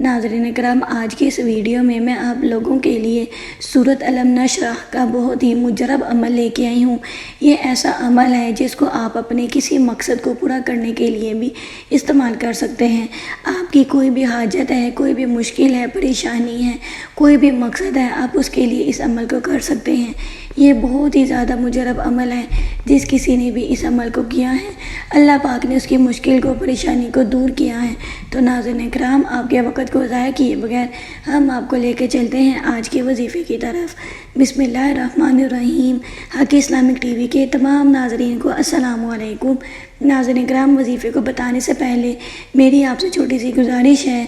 ناظرین کرام، آج کی اس ویڈیو میں آپ لوگوں کے لیے سورۃ الم نشرح کا بہت ہی مجرب عمل لے کے آئی ہوں۔ یہ ایسا عمل ہے جس کو آپ اپنے کسی مقصد کو پورا کرنے کے لیے بھی استعمال کر سکتے ہیں۔ آپ کی کوئی بھی حاجت ہے، کوئی بھی مشکل ہے، پریشانی ہے، کوئی بھی مقصد ہے، آپ اس کے لیے اس عمل کو کر سکتے ہیں۔ یہ بہت ہی زیادہ مجرب عمل ہے۔ جس کسی نے بھی اس عمل کو کیا ہے، اللہ پاک نے اس کی مشکل کو، پریشانی کو دور کیا ہے۔ تو ناظرین کرام، آپ کے وقت کو ضائع کیے بغیر ہم آپ کو لے کے چلتے ہیں آج کے وظیفے کی طرف۔ بسم اللہ الرحمن الرحیم۔ حق اسلامک ٹی وی کے تمام ناظرین کو السلام علیکم۔ ناظرین کرام، وظیفے کو بتانے سے پہلے میری آپ سے چھوٹی سی گزارش ہے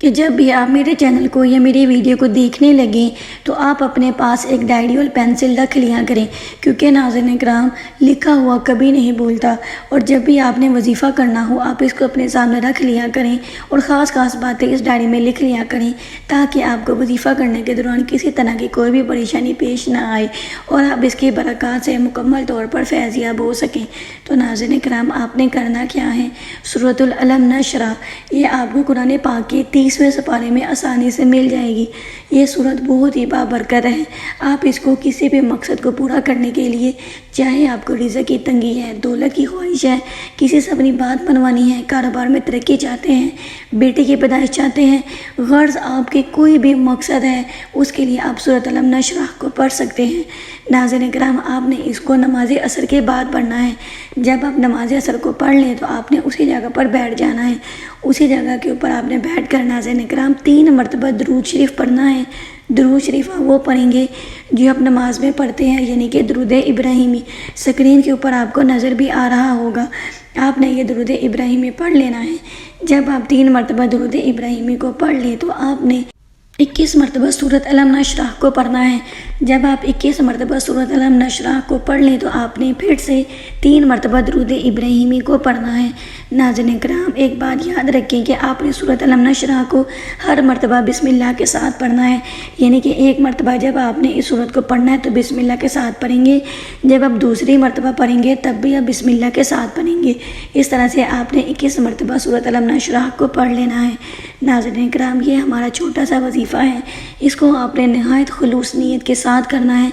کہ جب بھی آپ میرے چینل کو یا میری ویڈیو کو دیکھنے لگیں تو آپ اپنے پاس ایک ڈائری اور پینسل رکھ لیا کریں، کیونکہ ناظرین کرام، لکھا ہوا کبھی نہیں بھولتا، اور جب بھی آپ نے وظیفہ کرنا ہو آپ اس کو اپنے سامنے رکھ لیا کریں اور خاص باتیں اس ڈائری میں لکھ لیا کریں، تاکہ آپ کو وظیفہ کرنے کے دوران کسی طرح کی کوئی بھی پریشانی پیش نہ آئے اور آپ اس کی برکات سے مکمل طور پر فیض یاب ہو سکیں۔ تو ناظرین کرام، آپ نے کرنا کیا ہے؟ سورۃ الم نشرح، یہ آپ کو قرآن پاک کی 30ویں سپارے میں آسانی سے مل جائے گی۔ یہ سورت بہت ہی بابرکت ہے۔ آپ اس کو کسی بھی مقصد کو پورا کرنے کے لیے، چاہے آپ کو رزق کی تنگی ہے، دولت کی خواہش ہے، کسی سے اپنی بات منوانی ہے، کاروبار میں ترقی چاہتے ہیں، بیٹے کی پیدائش چاہتے ہیں، غرض آپ کے کوئی بھی مقصد ہے، اس کے لیے آپ سورۃ الم نشرح کو پڑھ سکتے ہیں۔ ناظرین کرام، آپ نے اس کو نماز عصر کے بعد پڑھنا ہے۔ جب آپ نماز عصر کو پڑھ لیں تو آپ نے اسی جگہ پر بیٹھ جانا ہے۔ اسی جگہ کے اوپر آپ نے بیٹھ کر ناظرین کرام 3 مرتبہ درود شریف پڑھنا ہے۔ درود شریف وہ پڑھیں گے جو آپ نماز میں پڑھتے ہیں، یعنی کہ درود ابراہیمی۔ سکرین کے اوپر آپ کو نظر بھی آ رہا ہوگا۔ آپ نے یہ درود ابراہیمی پڑھ لینا ہے۔ جب آپ 3 مرتبہ درود ابراہیمی کو پڑھ لیں تو آپ نے 21 مرتبہ سورۃ الم نشرح کو پڑھنا ہے۔ جب آپ 21 مرتبہ سورۃ الم نشرح کو پڑھ لیں تو آپ نے پھر سے 3 مرتبہ درود ابراہیمی کو پڑھنا ہے۔ ناظرین کرام، ایک بات یاد رکھیں کہ آپ نے سورۃ الم نشرح کو ہر مرتبہ بسم اللہ کے ساتھ پڑھنا ہے، یعنی کہ ایک مرتبہ جب آپ نے اس سورت کو پڑھنا ہے تو بسم اللہ کے ساتھ پڑھیں گے، جب آپ دوسری مرتبہ پڑھیں گے تب بھی آپ بسم اللہ کے ساتھ پڑھیں گے۔ اس طرح سے آپ نے 21 مرتبہ سورۃ الم نشرح کو پڑھ لینا ہے۔ ناظرین کرام، یہ ہمارا چھوٹا سا وظیفہ ہے، اس کو آپ نے نہایت خلوص نیت کے ساتھ کرنا ہے۔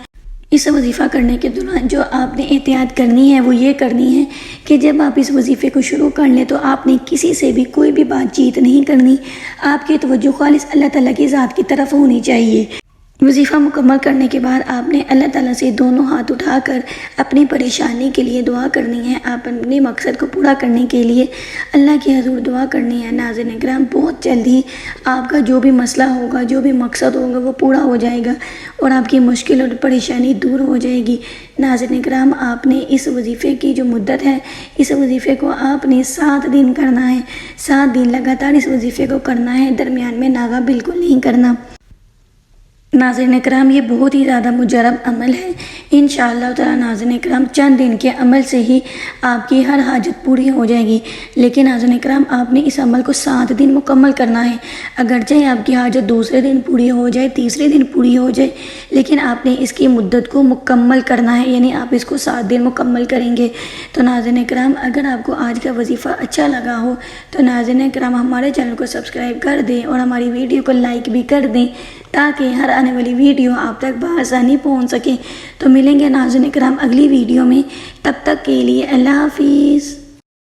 اس وظیفہ کرنے کے دوران جو آپ نے احتیاط کرنی ہے وہ یہ کرنی ہے کہ جب آپ اس وظیفے کو شروع کر لیں تو آپ نے کسی سے بھی کوئی بھی بات چیت نہیں کرنی۔ آپ کی توجہ خالص اللہ تعالیٰ کی ذات کی طرف ہونی چاہیے۔ وظیفہ مکمل کرنے کے بعد آپ نے اللہ تعالیٰ سے دونوں ہاتھ اٹھا کر اپنی پریشانی کے لیے دعا کرنی ہے۔ آپ اپنے مقصد کو پورا کرنے کے لیے اللہ کی حضور دعا کرنی ہے۔ ناظرین کرام، بہت جلد ہی آپ کا جو بھی مسئلہ ہوگا، جو بھی مقصد ہوگا وہ پورا ہو جائے گا اور آپ کی مشکل اور پریشانی دور ہو جائے گی۔ ناظرین کرام، آپ نے اس وظیفے کی جو مدت ہے، اس وظیفے کو آپ نے 7 دن کرنا ہے۔ 7 دن لگاتار اس وظیفے کو کرنا ہے، درمیان میں ناغہ بالکل نہیں کرنا۔ ناظرین کرام، یہ بہت ہی زیادہ مجرب عمل ہے۔ انشاءاللہ تعالی ناظرین کرام، چند دن کے عمل سے ہی آپ کی ہر حاجت پوری ہو جائے گی۔ لیکن ناظرین کرام، آپ نے اس عمل کو 7 دن مکمل کرنا ہے۔ اگرچہ آپ کی حاجت دوسرے دن پوری ہو جائے، تیسرے دن پوری ہو جائے، لیکن آپ نے اس کی مدت کو مکمل کرنا ہے، یعنی آپ اس کو 7 دن مکمل کریں گے۔ تو ناظرین کرام، اگر آپ کو آج کا وظیفہ اچھا لگا ہو تو ناظرین کرام ہمارے چینل کو سبسکرائب کر دیں اور ہماری ویڈیو کو لائک بھی کر دیں، تاکہ ہر آنے والی ویڈیو آپ تک بآسانی پہنچ سکے۔ تو ملیں گے ناظرین کرام اگلی ویڈیو میں، تب تک کے لیے اللہ حافظ۔